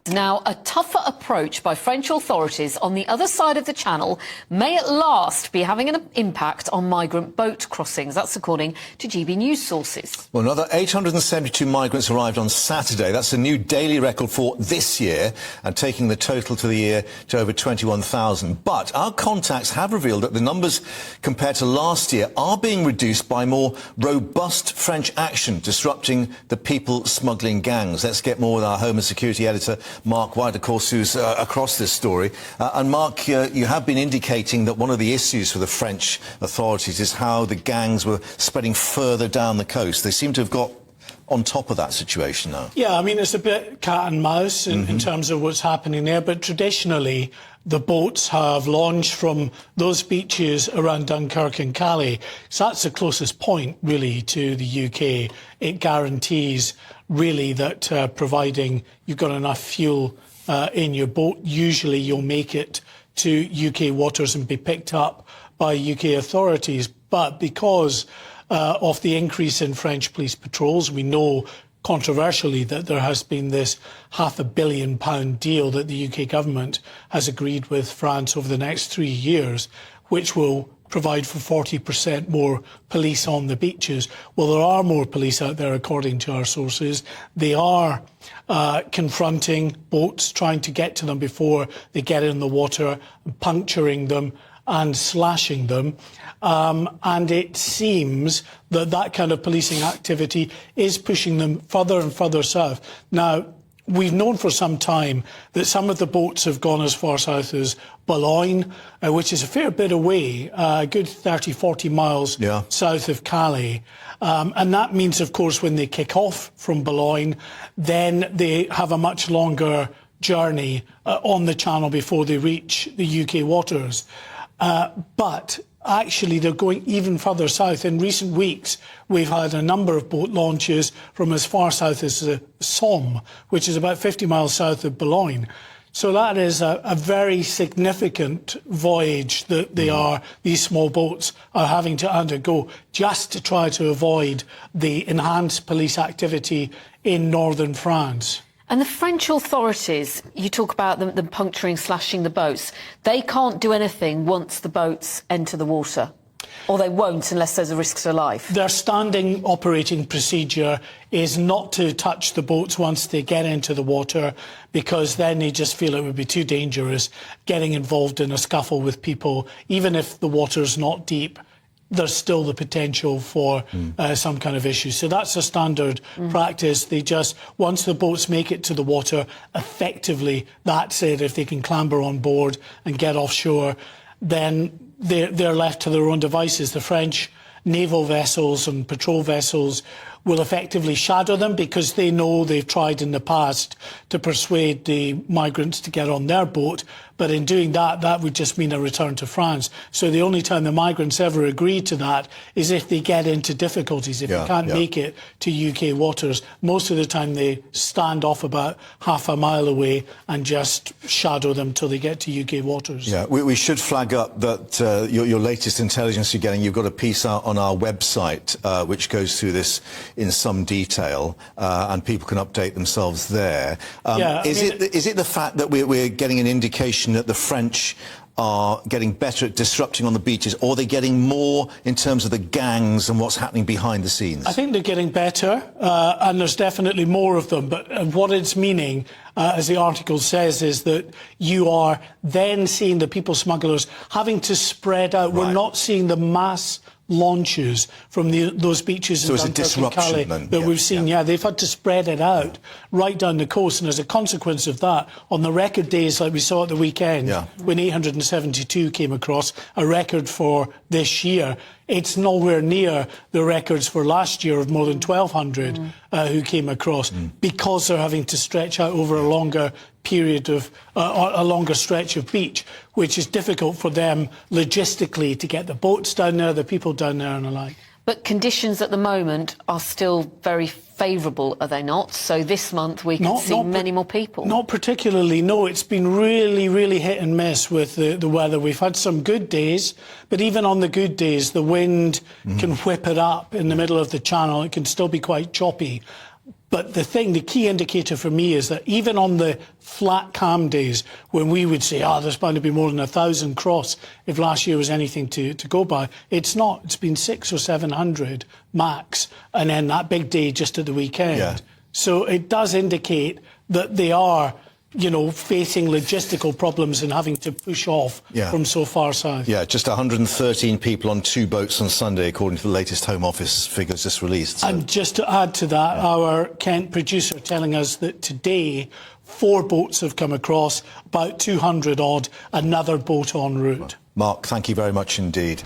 Now, a tougher approach by French authorities on the other side of the Channel may at last be having an impact on migrant boat crossings. That's according to GB News sources. Well, another 872 migrants arrived on Saturday. That's a new daily record for this year, and taking the total to the year to over 21,000. But our contacts have revealed that the numbers compared to last year are being reduced by more robust French action disrupting the people smuggling gangs. Let's get more with our Home and Security editor, Mark White, of course, who's across this story. And Mark, you have been indicating that one of the issues for the French authorities is how the gangs were spreading further down the coast. They seem to have got on top of that situation now. Yeah, I mean, it's a bit cat and mouse in terms of what's happening there, but traditionally the boats have launched from those beaches around Dunkirk and Calais. So that's the closest point, really, to the UK. It guarantees, really, that providing you've got enough fuel in your boat, usually you'll make it to UK waters and be picked up by UK authorities. But because of the increase in French police patrols, we know controversially that there has been this £500 million deal that the UK government has agreed with France over the next 3 years, which will provide for 40% more police on the beaches. Well, there are more police out there, according to our sources. They are confronting boats, trying to get to them before they get in the water, puncturing them and slashing them. And it seems that that kind of policing activity is pushing them further and further south. Now, we've known for some time that some of the boats have gone as far south as Boulogne, which is a fair bit away, a good 30, 40 miles south of Calais. And that means, of course, when they kick off from Boulogne, then they have a much longer journey on the Channel before they reach the UK waters. But actually, they're going even further south. In recent weeks, we've had a number of boat launches from as far south as Somme, which is about 50 miles south of Boulogne. So that is a very significant voyage that these small boats are having to undergo just to try to avoid the enhanced police activity in northern France. And the French authorities, you talk about them puncturing, slashing the boats. They can't do anything once the boats enter the water, or they won't unless there's a risk to life. Their standing operating procedure is not to touch the boats once they get into the water, because then they just feel it would be too dangerous getting involved in a scuffle with people. Even if the water's not deep, there's still the potential for some kind of issue. So that's a standard practice. They just, once the boats make it to the water, effectively, that's it. If they can clamber on board and get offshore, then they're left to their own devices. The French naval vessels and patrol vessels will effectively shadow them, because they know they've tried in the past to persuade the migrants to get on their boat. But in doing that, that would just mean a return to France. So the only time the migrants ever agree to that is if they get into difficulties, if they can't make it to UK waters. Most of the time they stand off about half a mile away and just shadow them till they get to UK waters. Yeah, we should flag up that your latest intelligence you're getting, you've got a piece out on our website which goes through this in some detail, and people can update themselves there. Is it the fact that we're getting an indication that the French are getting better at disrupting on the beaches, or are they getting more in terms of the gangs and what's happening behind the scenes? I think they're getting better, and there's definitely more of them. But what it's meaning, as the article says, is that you are then seeing the people smugglers having to spread out. We're not seeing the mass launches from those beaches in Dunkirk and Calais that we've seen. They've had to spread it out right down the coast, and as a consequence of that, on the record days like we saw at the weekend, when 872 came across, a record for this year, it's nowhere near the records for last year of more than 1,200 who came across, because they're having to stretch out over a longer period of a longer stretch of beach, which is difficult for them logistically to get the boats down there, the people down there and the like. But conditions at the moment are still very favourable, are they not? So this month we can see many more people. Not particularly, no. It's been really, really hit and miss with the weather. We've had some good days, but even on the good days, the wind can whip it up in the middle of the Channel. It can still be quite choppy. But the key indicator for me is that even on the flat, calm days when we would say, there's bound to be more than 1,000 cross if last year was anything to go by, it's not. It's been 600 or 700 max, and then that big day just at the weekend. Yeah. So it does indicate that they are, facing logistical problems and having to push off from so far south. Yeah, just 113 people on 2 boats on Sunday, according to the latest Home Office figures just released. So. And just to add to that, our Kent producer telling us that today 4 boats have come across, about 200 odd, another boat en route. Mark, thank you very much indeed.